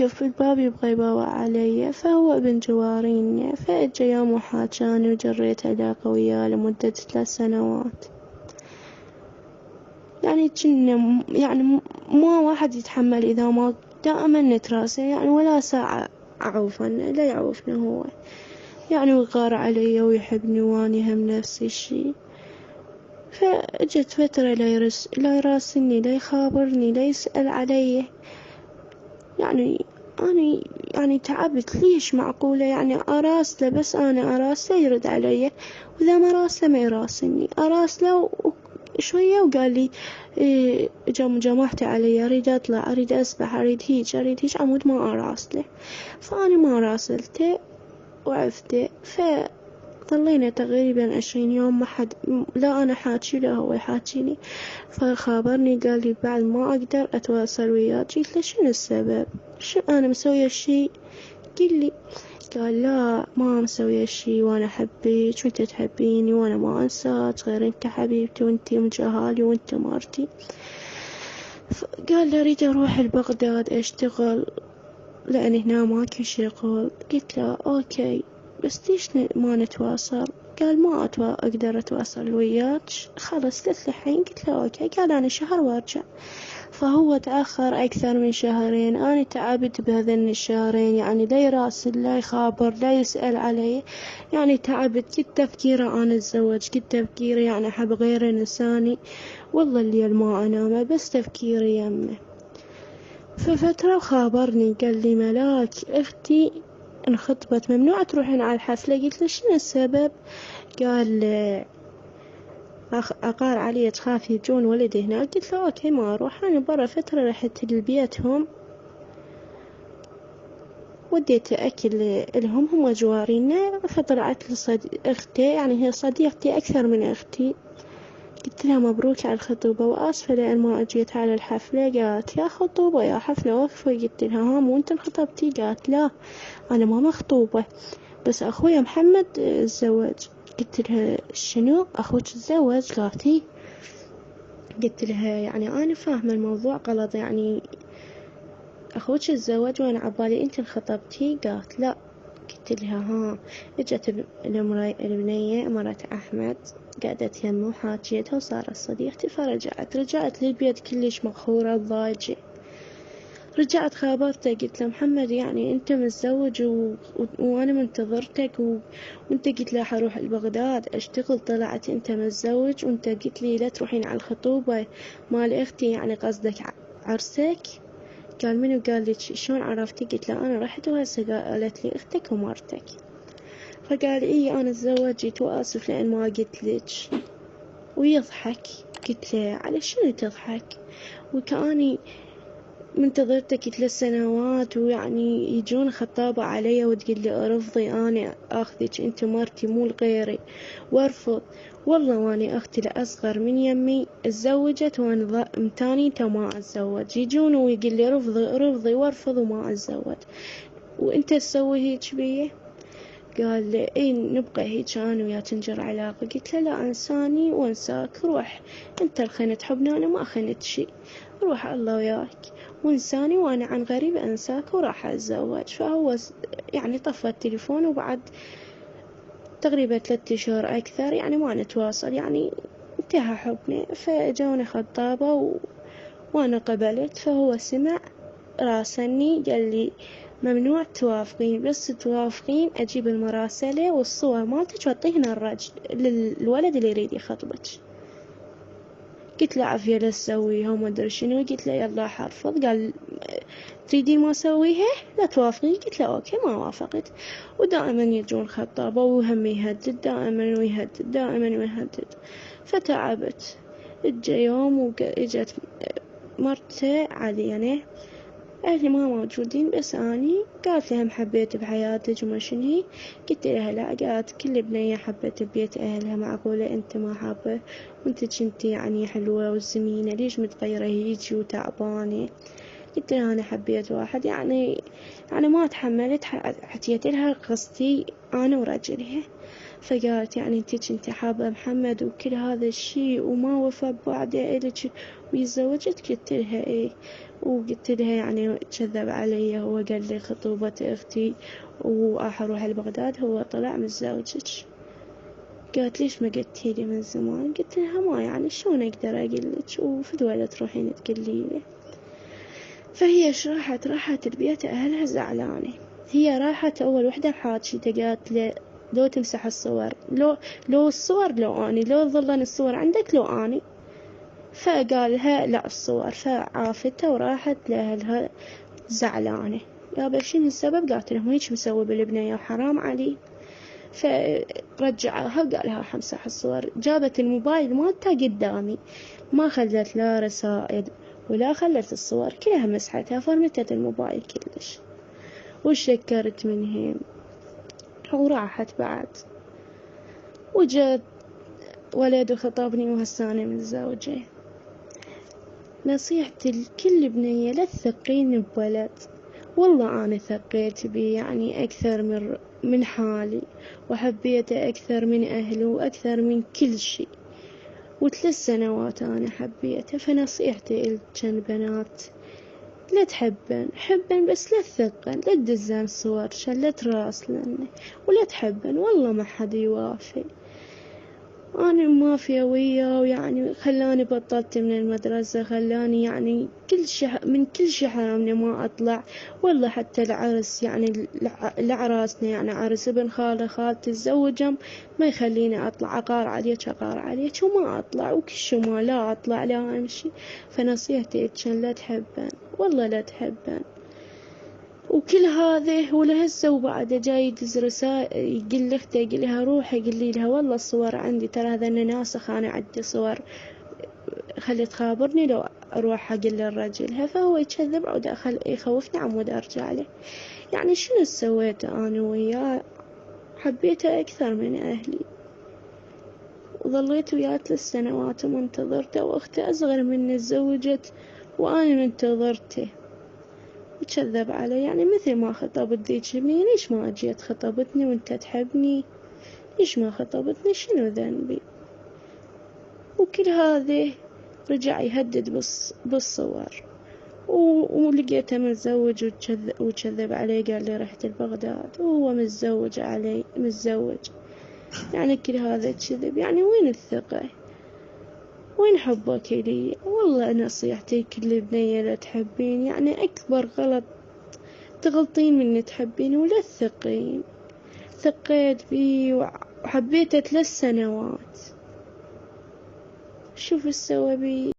وقف بالباب يبغى يباوع علي، فهو ابن جواريني، فأجا يوم وحاجاني وجريت علاقة وياه لمدة 3 سنوات. يعني كنا يعني ما واحد يتحمل إذا ما دائما نتراسل، يعني ولا ساعة أعوف عنه لا يعوفني هو، يعني ويغار علي ويحبني واني هم نفس الشي. فأجت فترة لا يراسلني لا يخابرني لا يسأل علي. يعني أنا يعني تعبت، ليش معقولة يعني أراسله بس أنا أراسله يرد علي، وإذا ما راسله ما يراسلني. أراسله شوية وقال لي جمعتي علي، أريد أطلع أريد أسبح أريد هيج عمود ما أراسله. فأنا ما راسلته وعفته. ظلينا تقريبا 20 يوم ما حد، لا أنا حاكي لا هو يحاكيني. فخابرني قال لي بعد ما أقدر أتواصل وياك. قلت له شنو السبب؟ شو أنا مسوية شي؟ قال لا ما مسوية شي، وأنا أحبك وأنت تحبيني وأنا ما أنساك، غير أنت حبيبتي وأنت مجهالي وأنت مرتي. قال لي أريد أروح لبغداد أشتغل لأن هنا ماكو شغل. قلت له أوكي بس ليش ما نتواصل؟ قال ما أقدر أتواصل وياك خلص. قلت له الحين؟ قلت له أوكي. قال أنا شهر وارجع. فهو تأخر أكثر من 2 شهر. أنا تعبت بهذين الشهرين، يعني لا يراسل لا يخابر لا يسأل علي، يعني تعبت. كنت تفكيره أنا أتزوج، كنت تفكيره يعني أحب غير نساني، والله الليل ما أنام بس تفكيري يمه. ففترة وخابرني قال لي ملاك أختي انخطبت ممنوع تروحين على الحفلة. قلت له شنو السبب؟ قال أقار علي تخاف يجون ولد هناك. قلت له أوكي ما أروح. أنا برا فترة رحت لبيتهم وديت أكل لهم، هم جوارينا. فطلعت لي أختي، يعني هي صديقتي أكثر من أختي. قلت لها مبروك على الخطوبة وآسفة لأن ما أجيت على الحفلة. قالت يا خطوبة يا حفلة وقفة. قلت لها ها مو أنت انخطبتي؟ قالت لا أنا ما مخطوبة بس أخويا محمد تزوج. قلت لها شنو أخوك تزوج؟ قالت هي. قلت لها يعني أنا فاهمة الموضوع غلط، يعني أخوك تزوج وأنا عبالي أنت انخطبتي. قالت لا. قلت لها ها. اجت البنية مرت أحمد قعدت يمه وحاجيتها وصارت صديقتي. رجعت للبيت كلش مقهورة ضايجة. رجعت خابرته قلت له محمد يعني أنت متزوج وأنا منتظرتك وأنت قلت له حروح لبغداد أشتغل، طلعت أنت متزوج وأنت قلت لي لا تروحين على الخطوبة مال أختي، يعني قصدك عرسك؟ قال منو قال لك؟ شلون عرفتي؟ قلت له أنا رحت وهسه قالت لي أختك ومرتك. فقال إيه أنا تزوجت وآسف لأن ما قلت لك. ويضحك. قلت له على شنو تضحك؟ وكأني منتظرتك 3 سنوات ويعني يجون خطابة علي وتقول لي ارفضي أنا أخذك أنت مرتي مو لغيري. وارفض والله واني أختي الأصغر من يمي اتزوجت وانا متاني ما أتزوج. يجون ويقول لي رفضي وارفض وما أتزوج وانت تسوي هيك بيه. قال لي اي نبقى هيك انا وياك تنجر علاقة. قلت له لا انساني وانساك، روح انت الخين تحبني انا ما خنت شي، روح الله وياك وانساني وانا عن غريب انساك وراح اتزوج. فهو يعني طفى التليفون وبعد تقريبا 3 شهور اكثر يعني ما نتواصل، يعني انتهى حبنا. فجاوني خطابة وانا قبلت. فهو سمع راسلني قال لي ممنوع توافقين، بس توافقين أجيب المراسلة والصور مالتك وأعطيهن للولد اللي يريد يخطبك. قلت له عافية لا تسويها وما أدري شنو. قلت له يلا حرفض. قال تريدين ما أسويها لا توافقين؟ قلت له أوكي ما وافقت. ودائما يجون خطابة وهم يهدد دائما ويهدد. فتعبت. اجا يوم وإجت مرته عادية، أهلي ما موجودين بس أني. قالت لهم حبيت بحياتك وما شنهي؟ قلت لها لا. قالت كل بنية حبت ببيت أهلها، معقولة أنت ما حابة؟ وأنت كنتي يعني حلوة وسمينة ليش متغيرة هيجي وتعبانة؟ قلت لها أنا حبيت واحد، يعني ما تحملت. حكيت لها قصتي أنا ورجلها. فقالت يعني انتي كنتي حابة محمد وكل هذا الشي وما وفى بوعده إلك ويتزوجك؟ قلت لها ايه، وقلت لها يعني كذب علي، هو قال لي خطوبة اختي وراح اروح لبغداد، هو طلع متزوجك. قالت ليش ما قلتي لي من زمان؟ قلت لها ما يعني شلون اقدر اقول لك، وفدوى تروحين تقولي لي. فهي ايش راحت البيت، اهلها زعلانة. هي راحت اول وحدة حاجتها، قالت له لو تمسح الصور، لو الصور، لو اني لو ظلن الصور عندك لو اني. فقالها لا الصور، فعافتها وراحت لاهلها زعلانة. يابا شنو السبب؟ قالت لهم هيك مسوي بالبنية وحرام علي. فرجعها وقالها حمسح الصور. جابت الموبايل مالتها قدامي، ما خلت لا رسائل ولا خلت الصور، كلها مسحتها، فرمتت الموبايل كلش. وشكرت منهم وراحت بعد. وجت ولد وخطبني وهساني متزوجة. نصيحتي لكل بنية لا تثقين بولد. والله أنا ثقيت بيه يعني أكثر من حالي، وحبيته أكثر من أهله وأكثر من كل شي، و3 سنوات أنا حبيته. فنصيحتي إلكن بنات لا تحبن، حبن بس لا تثقن، لا تدزن صورشن، لا تراسلن، ولا تحبن، والله ما حد يوافي. أنا موافية وياه، ويعني خلاني بطلت من المدرسة، خلاني يعني من كل شي حرمني ما أطلع. والله حتى العرس يعني العراسنا يعني عرس ابن خالتي تزوجهم، ما يخليني أطلع، أقار عليك وما أطلع، وكل شي ما لا أطلع لا أمشي. فنصيحتي كان لا تحبن، والله لا تحبن. وكل هذا ولهسه وبعده جاي يدز رسائل يقول لأخته، يقول لها روحي قولي لها والله الصور عندي، ترى هذا ناسخ، أنا عندي صور، خلي تخابرني لو أروح أقول للرجل. فهو يكذب عود يخوفني عمود أرجع له. يعني شنو سويت أنا وياه؟ حبيته أكثر من أهلي، وظليت وياه 3 سنوات ومنتظرته، وأخته أصغر مني تزوجت وأنا منتظرته. وكذب علي، يعني مثل ما خطبت ذيك البنية ليش ما أجيت خطبتني وانت تحبني؟ ليش ما خطبتني؟ شنو ذنبي؟ وكل هذه رجع يهدد بالصور. ولقيته متزوج وكذب علي، قال لي رحت لبغداد وهو متزوج. يعني كل هذا كذب، يعني وين الثقة؟ وين حبك لي؟ والله نصيحتي كل بنية لا تحبين، يعني أكبر غلط تغلطين من تحبين ولا تثقين. ثقيت بيه وحبيته 3 سنوات، شوف السوى بي.